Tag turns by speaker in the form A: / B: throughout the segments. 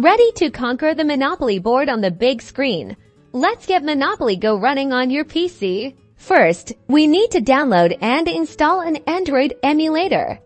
A: Ready to conquer the Monopoly board on the big screen? Let's get Monopoly Go running on your PC. First, we need to download and install an Android emulator.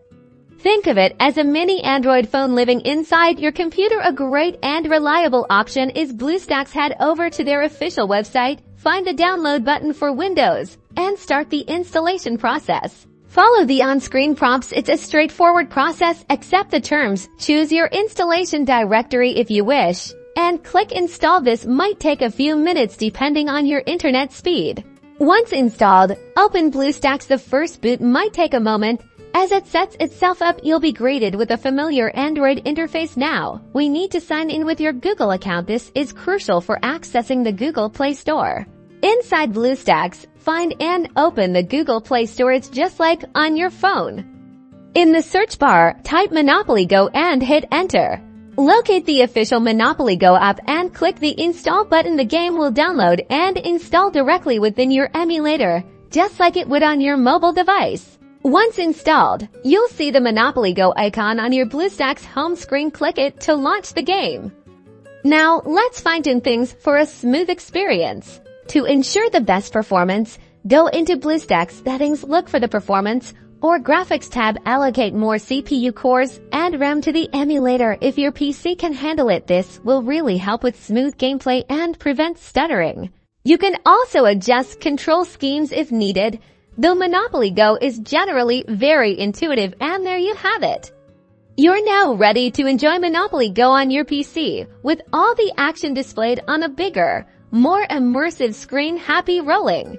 A: Think of it as a mini Android phone living inside your computer. A great and reliable option is BlueStacks. Head over to their official website, find the download button for Windows, and start the installation process. Follow the on-screen prompts. It's a straightforward process. Accept the terms, choose your installation directory if you wish, and click install. This might take a few minutes depending on your internet speed. Once installed, open BlueStacks. The first boot might take a moment. As it sets itself up, you'll be greeted with a familiar Android interface. Now, we need to sign in with your Google account. This is crucial for accessing the Google Play Store. Inside BlueStacks, find and open the Google Play Store. It's just like on your phone. In the search bar, type Monopoly Go and hit enter. Locate the official Monopoly Go app and click the install button. The game will download and install directly within your emulator, just like it would on your mobile device. Once installed, you'll see the Monopoly Go icon on your BlueStacks home screen. Click it to launch the game. Now, let's fine-tune things for a smooth experience. To ensure the best performance, go into BlueStacks settings, look for the Performance or Graphics tab, allocate more CPU cores and RAM to the emulator if your PC can handle it. This will really help with smooth gameplay and prevent stuttering. You can also adjust control schemes if needed, though Monopoly Go is generally very intuitive. And there you have it. You're now ready to enjoy Monopoly Go on your PC with all the action displayed on a bigger, more immersive screen. Happy rolling!